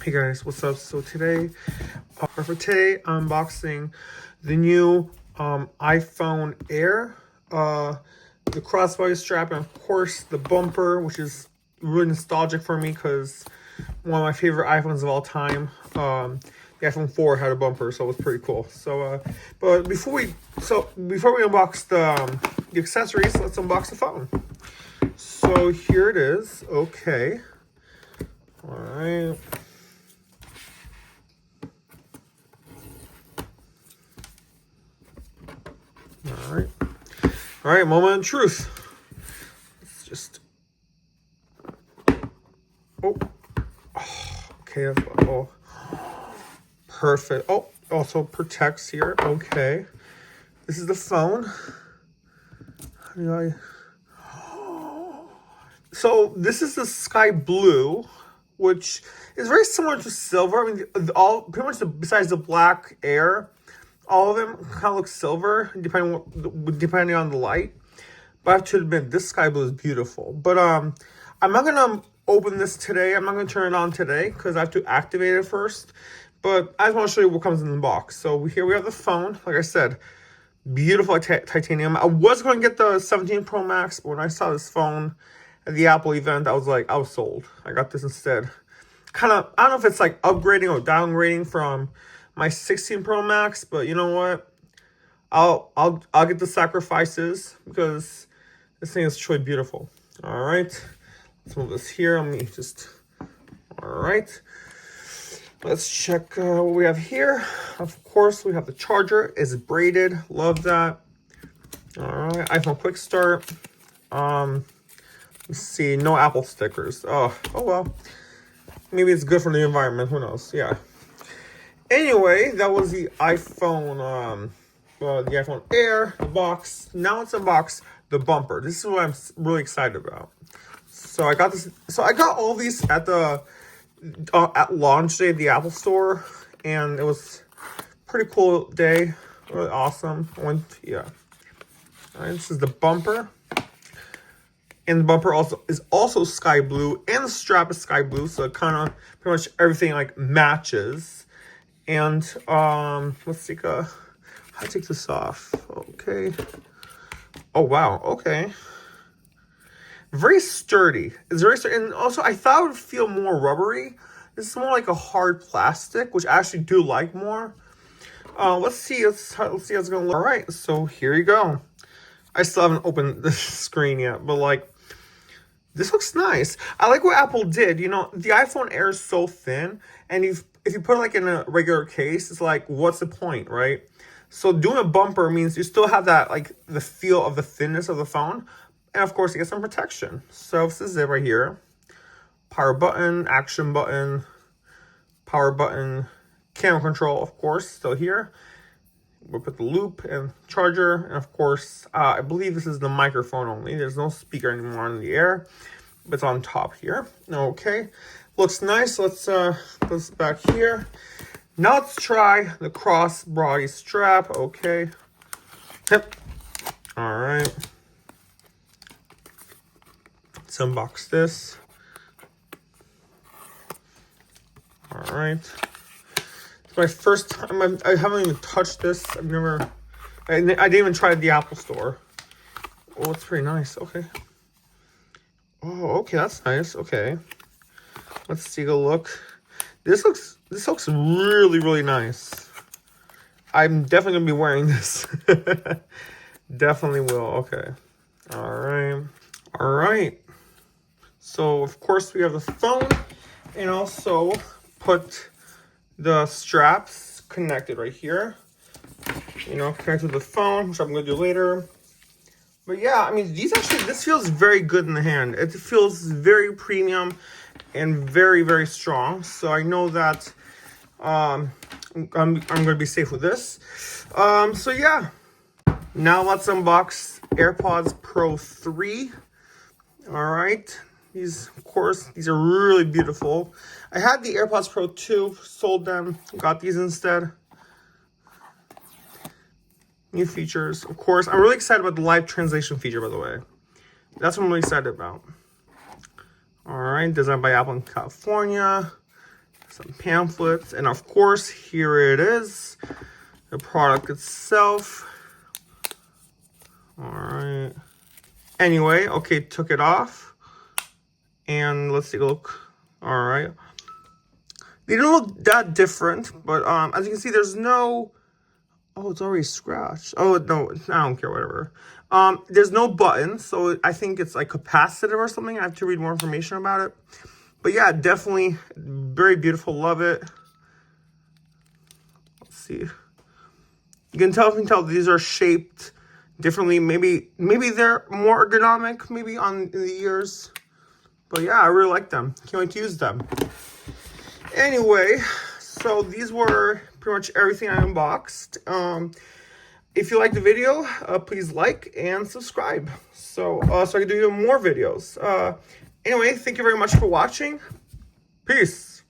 Hey guys, what's up? So today, I'm unboxing the new iPhone Air, the crossbody strap, and of course the bumper, which is really nostalgic for me because one of my favorite iPhones of all time. The iPhone 4 had a bumper, so it was pretty cool. So, but before we unbox the accessories, let's unbox the phone. So here it is. Okay. All right. All right, moment of truth. Let's just, okay, oh, perfect. Oh, also protects here, okay. This is the phone. So this is the sky blue, which is very similar to silver. I mean, pretty much besides the black Air, all of them kind of look silver, depending on the light. But I have to admit, this sky blue is beautiful. But I'm not gonna open this today. I'm not gonna turn it on today because I have to activate it first. But I just want to show you what comes in the box. So here we have the phone. Like I said, beautiful titanium. I was going to get the 17 Pro Max, but when I saw this phone at the Apple event, I was sold. I got this instead. I don't know if it's like upgrading or downgrading from my 16 Pro Max, but you know what? I'll get the sacrifices because this thing is truly beautiful. All right, let's move this here. Let me just. All right, let's check what we have here. Of course, we have the charger. It's braided. Love that. All right, iPhone Quick Start. Let's see. No Apple stickers. Oh well. Maybe it's good for the environment. Who knows? Yeah. Anyway, that was the iPhone, the iPhone Air, the box. Now let's unbox the bumper. This is what I'm really excited about. So I got this. So I got all these at the at launch day at the Apple Store, and it was a pretty cool day. Really awesome. Yeah. All right, this is the bumper. And the bumper is also sky blue, and the strap is sky blue, so it kind of pretty much everything like matches. And let's take how to take this off. Okay. Oh wow. Okay. Very sturdy. It's very sturdy, and also I thought it would feel more rubbery. This is more like a hard plastic, which I actually do like more. Let's see. Let's see how it's gonna look. All right. So here you go. I still haven't opened the screen yet, but like. This looks nice. I like what Apple did. You know, the iPhone Air is so thin, and if you put it like in a regular case, it's like, what's the point, right? So doing a bumper means you still have that, like, the feel of the thinness of the phone, and of course, you get some protection. So this is it right here. Power button, action button, power button, camera control, of course, still here. We'll put the loop and charger, and of course, I believe this is the microphone only. There's no speaker anymore in the Air, but it's on top here. Okay, looks nice. Let's put this back here. Now let's try the crossbody strap. Okay. Yep. All right. Let's unbox this. All right. My first time, I haven't even touched this. I didn't even try the Apple Store. Oh, it's pretty nice. Okay. Oh, okay, that's nice. Okay. Let's take a look. This looks really, really nice. I'm definitely gonna be wearing this. Definitely will. Okay. All right. All right. So of course we have the phone, and also put the straps connected right here, you know, connected to the phone, which I'm going to do later. But yeah, I mean, this feels very good in the hand. It feels very premium and very, very strong. So I know that I'm going to be safe with this. So yeah, now let's unbox AirPods Pro 3. All right. These, of course, these are really beautiful. I had the AirPods Pro 2, sold them, got these instead. New features, of course. I'm really excited about the live translation feature, by the way. That's what I'm really excited about. All right, designed by Apple in California. some pamphlets, and of course, here it is, the product itself. All right. Anyway, okay, took it off, and let's take a look. All right. They didn't look that different, but as you can see, there's no. Oh, it's already scratched. Oh no, I don't care. Whatever. There's no button, so I think it's like capacitive or something. I have to read more information about it. But yeah, definitely very beautiful. Love it. Let's see. You can tell these are shaped differently. Maybe they're more ergonomic. Maybe in the years. But yeah, I really like them. Can't wait to use them. Anyway, so these were pretty much everything I unboxed. If you liked the video, please like and subscribe. So I can do even more videos. Anyway, thank you very much for watching. Peace.